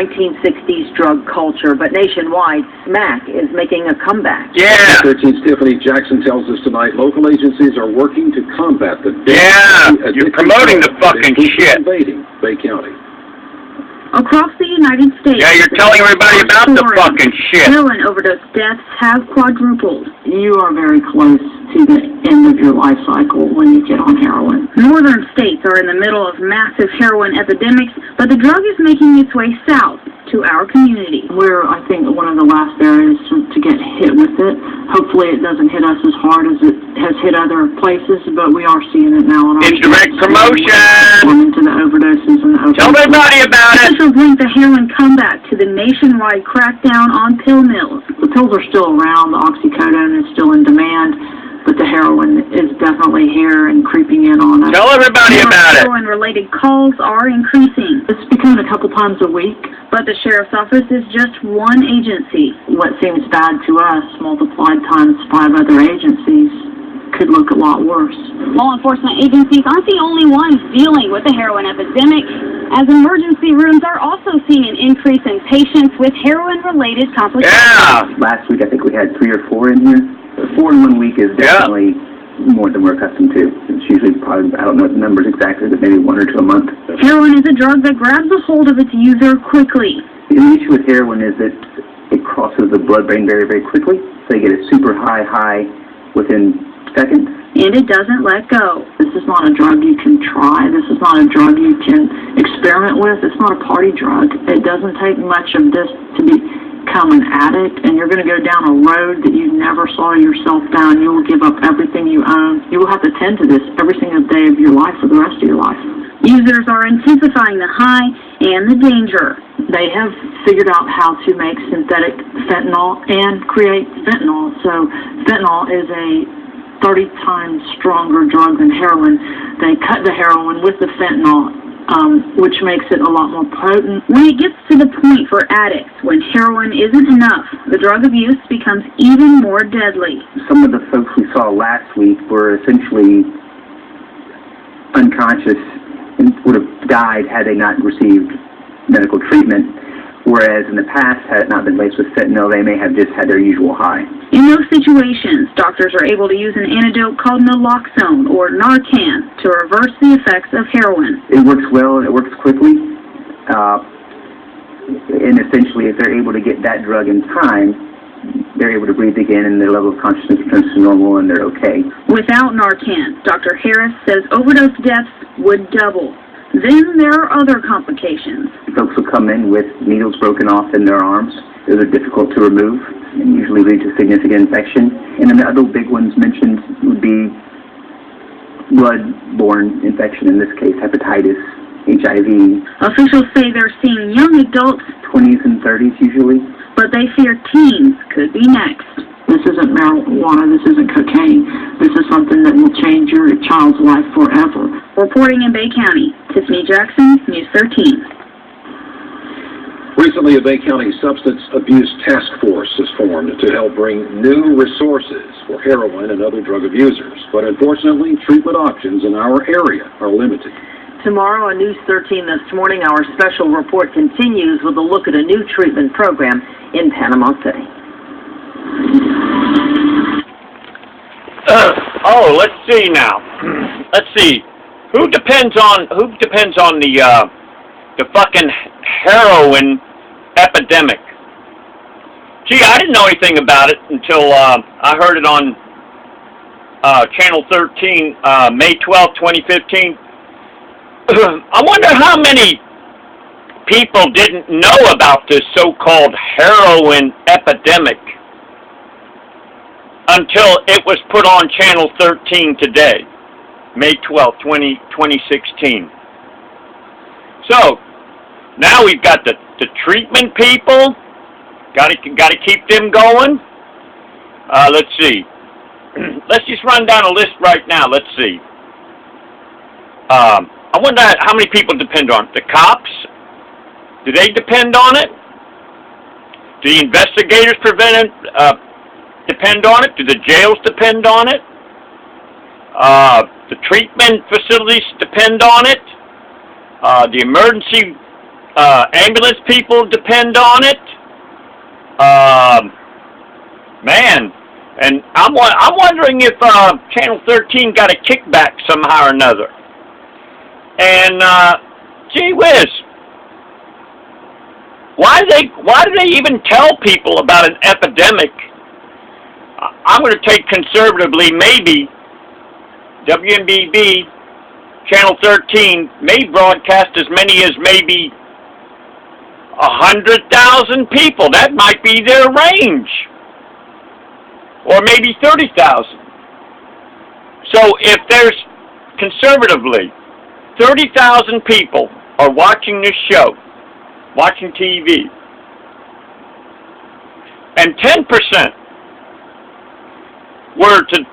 1960s drug culture, but nationwide, smack is making a comeback. Yeah. 13 Stephanie Jackson tells us tonight local agencies are working to combat the you're promoting the fucking shit. Invading Bay County. Across the United States, yeah, you're telling everybody about the fucking shit. Heroin overdose deaths have quadrupled. You are very close to the end of your life cycle when you get on heroin. Northern states are in the middle of massive heroin epidemics, but the drug is making its way south to our community. We're, I think, one of the last areas to get hit with it. Hopefully it doesn't hit us as hard as it has hit other places, but we are seeing it now on our indirect promotion. Into the overdoses and the opioids. Tell everybody about it. Officials link the heroin comeback to the nationwide crackdown on pill mills. The pills are still around, the oxycodone is still in demand, but the heroin is definitely here and creeping in on us. Tell everybody about it. Heroin-related calls are increasing. It's becoming a couple times a week, but the sheriff's office is just one agency. What seems bad to us, multiplied times 5 other agencies, could look a lot worse. Law enforcement agencies aren't the only ones dealing with the heroin epidemic, as emergency rooms are also seeing an increase in patients with heroin-related complications. Yeah. Last week, I think we had 3 or 4 in here. 4 in 1 week is definitely more than we're accustomed to. It's usually probably, I don't know the numbers exactly, but maybe 1 or 2 a month. Heroin is a drug that grabs a hold of its user quickly. The issue with heroin is that it crosses the blood-brain barrier very quickly, so you get a super high within seconds. And it doesn't let go. This is not a drug you can try. This is not a drug you can experiment with. It's not a party drug. It doesn't take much of this to become an addict, and you're going to go down a road that you never saw yourself down. You will give up everything you own. You will have to tend to this every single day of your life for the rest of your life. Users are intensifying the high and the danger. They have figured out how to make synthetic fentanyl and create fentanyl. So fentanyl is a 30 times stronger drug than heroin. They cut the heroin with the fentanyl, which makes it a lot more potent. When it gets to the point for addicts, when heroin isn't enough, the drug abuse becomes even more deadly. Some of the folks we saw last week were essentially unconscious and would have died had they not received medical treatment, whereas in the past, had it not been laced with fentanyl, they may have just had their usual high. In those situations, doctors are able to use an antidote called naloxone or Narcan to reverse the effects of heroin. It works well and it works quickly, and essentially if they're able to get that drug in time, they're able to breathe again and their level of consciousness returns to normal and they're okay. Without Narcan, Dr. Harris says overdose deaths would double. Then there are other complications. Folks will come in with needles broken off in their arms. Those are difficult to remove and usually lead to significant infection. And then the other big ones mentioned would be blood-borne infection, in this case hepatitis, HIV. Officials say they're seeing young adults, 20s and 30s usually, but they fear teens could be next. This isn't marijuana, this isn't cocaine. This is something that will change your child's life forever. Reporting in Bay County, Tiffany Jackson, News 13. Recently, a Bay County Substance Abuse Task Force is formed to help bring new resources for heroin and other drug abusers. But unfortunately, treatment options in our area are limited. Tomorrow on News 13 this morning, our special report continues with a look at a new treatment program in Panama City. Let's see now. Let's see. Who depends on the fucking heroin epidemic? Gee, I didn't know anything about it until I heard it on Channel 13, May 12, 2015. I wonder how many people didn't know about this so-called heroin epidemic until it was put on Channel 13 today, May 12, 2016. So, now we've got the treatment people. Got to keep them going. Let's see. Let's just run down a list right now. Let's see. I wonder how many people depend on it. The cops, do they depend on it? Do the investigators depend on it? Do the jails depend on it? The treatment facilities depend on it? The emergency Ambulance people depend on it. Man, and I'm wondering if Channel 13 got a kickback somehow or another. And gee whiz, why do they even tell people about an epidemic? I'm going to take conservatively, maybe WMBB Channel 13 may broadcast as many as maybe 100,000 people. That might be their range. Or maybe 30,000. So if there's, conservatively, 30,000 people are watching this show, watching TV, and 10% were to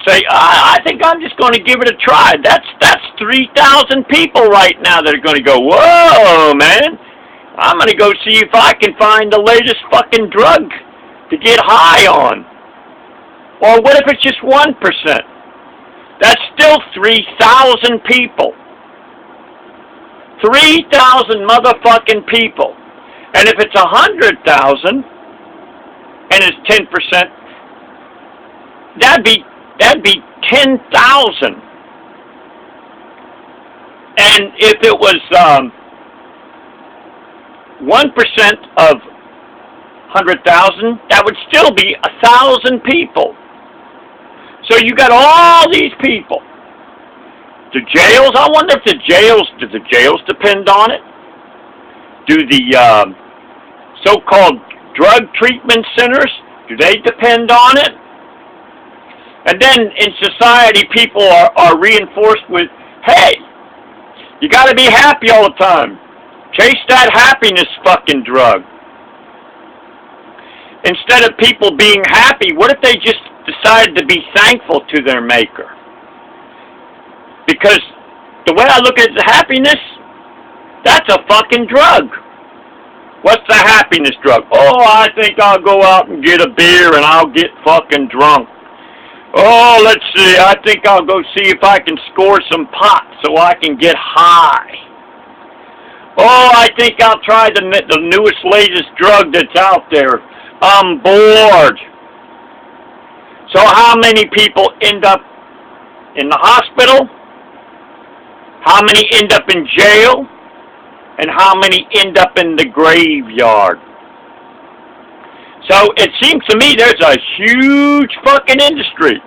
say, I think I'm just going to give it a try. That's 3,000 people right now that are going to go, whoa, man, I'm going to go see if I can find the latest fucking drug to get high on. Or what if it's just 1%? That's still 3,000 people. 3,000 motherfucking people. And if it's 100,000 and it's 10%, that'd be 10,000. And if it was 1% of 100,000, that would still be 1,000 people. So you got all these people. The jails, I wonder if do the jails depend on it? Do the so-called drug treatment centers, do they depend on it? And then in society, people are reinforced with, hey, you got to be happy all the time. Chase that happiness fucking drug. Instead of people being happy, what if they just decided to be thankful to their maker? Because the way I look at the happiness, that's a fucking drug. What's the happiness drug? Oh, I think I'll go out and get a beer and I'll get fucking drunk. Oh, let's see, I think I'll go see if I can score some pot so I can get high. Oh, I think I'll try the newest, latest drug that's out there. I'm bored. So how many people end up in the hospital? How many end up in jail? And how many end up in the graveyard? So it seems to me there's a huge fucking industry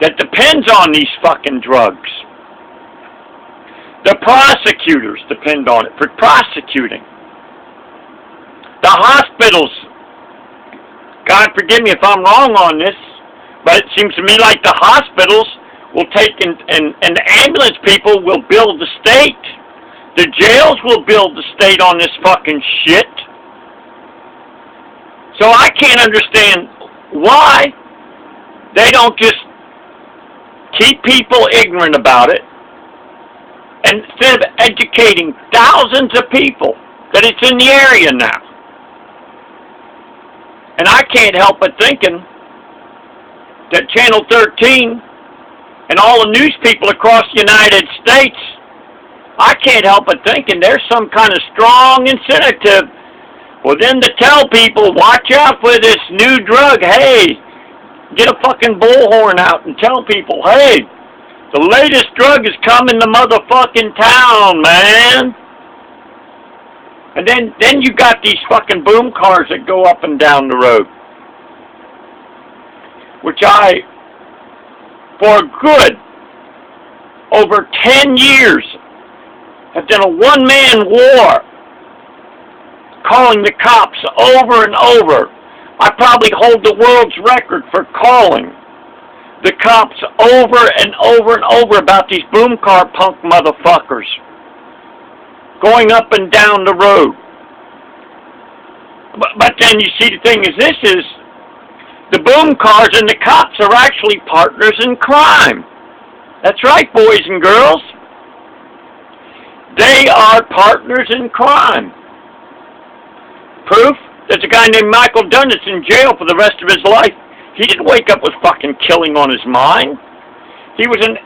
that depends on these fucking drugs. The prosecutors depend on it for prosecuting. The hospitals, God forgive me if I'm wrong on this, but it seems to me like the hospitals will take and the ambulance people will build the state. The jails will build the state on this fucking shit. So I can't understand why they don't just keep people ignorant about it, and instead of educating thousands of people that it's in the area now. And I can't help but thinking that Channel 13 and all the news people across the United States, I can't help but thinking there's some kind of strong incentive for them to tell people, watch out for this new drug. Hey, get a fucking bullhorn out and tell people, hey, the latest drug is coming to motherfucking town, man. And then you got these fucking boom cars that go up and down the road. Which I, for good, over 10 years, have done a one-man war calling the cops over and over. I probably hold the world's record for calling the cops over and over and over about these boom car punk motherfuckers going up and down the road. But then you see, the thing is, this is, the boom cars and the cops are actually partners in crime. That's right, boys and girls. They are partners in crime. Proof? There's a guy named Michael Dunn that's in jail for the rest of his life. He didn't wake up with fucking killing on his mind. He was an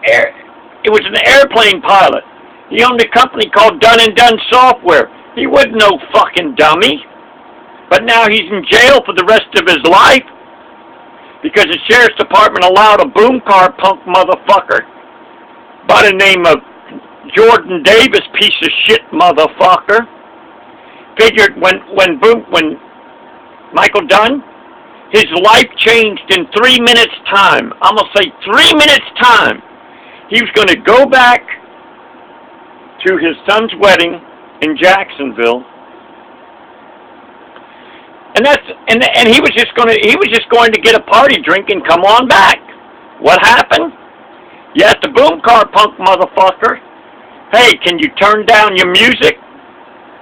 airplane pilot. He owned a company called Dunn & Dunn Software. He wasn't no fucking dummy. But now he's in jail for the rest of his life because the sheriff's department allowed a boom car punk motherfucker by the name of Jordan Davis, piece of shit motherfucker. Figured when Michael Dunn, his life changed in 3 minutes time. I'm going to say 3 minutes time. He was going to go back to his son's wedding in Jacksonville. And he was just going to get a party drink and come on back. What happened? You asked the boom car punk motherfucker, hey, can you turn down your music?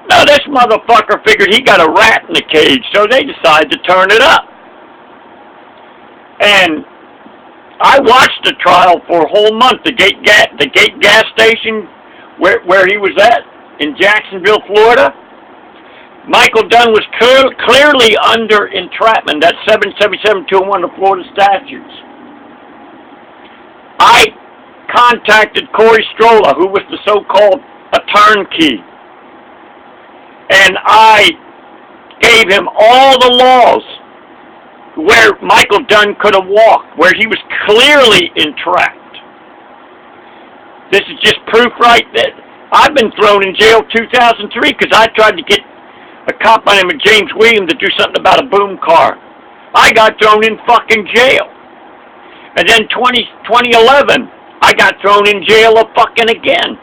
No, this motherfucker figured he got a rat in the cage, so they decided to turn it up. And I watched the trial for a whole month. The Gate gas station where he was at in Jacksonville, Florida. Michael Dunn was clearly under entrapment. That's 777-201 of Florida statutes. I contacted Corey Strolla, who was the so-called a turnkey, and I gave him all the laws where Michael Dunn could have walked, where he was clearly entrapped. This is just proof right there. I've been thrown in jail 2003 because I tried to get a cop by the name of James Williams to do something about a boom car. I got thrown in fucking jail. And then 2011, I got thrown in jail fucking again.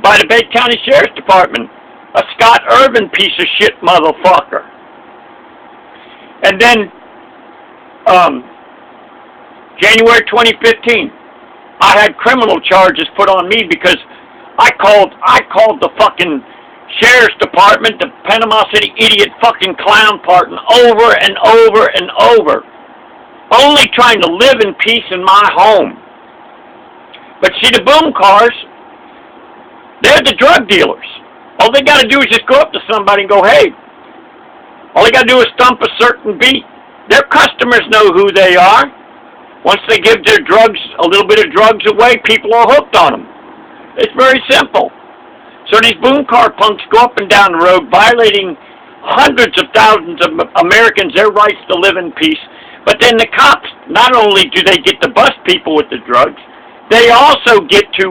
By the Bay County Sheriff's Department. A Scott Irvin piece of shit motherfucker. And then, January 2015, I had criminal charges put on me because I called the fucking Sheriff's Department, the Panama City idiot fucking clown part, over and over and over. Only trying to live in peace in my home. But see, the boom cars, they're the drug dealers. All they got to do is just go up to somebody and go, hey. All they got to do is stump a certain beat. Their customers know who they are. Once they give their drugs, a little bit of drugs away, people are hooked on them. It's very simple. So these boom car punks go up and down the road, violating hundreds of thousands of Americans their rights to live in peace. But then the cops, not only do they get to bust people with the drugs, they also get to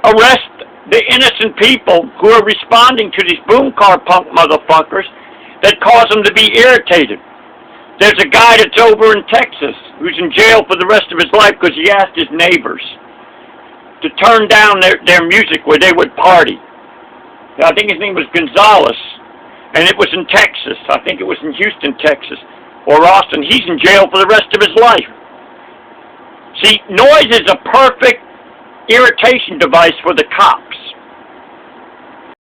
arrest the innocent people who are responding to these boom car punk motherfuckers that cause them to be irritated. There's a guy that's over in Texas who's in jail for the rest of his life because he asked his neighbors to turn down their music where they would party. I think his name was Gonzalez, and it was in Texas. I think it was in Houston, Texas, or Austin. He's in jail for the rest of his life. See, noise is a perfect irritation device for the cops.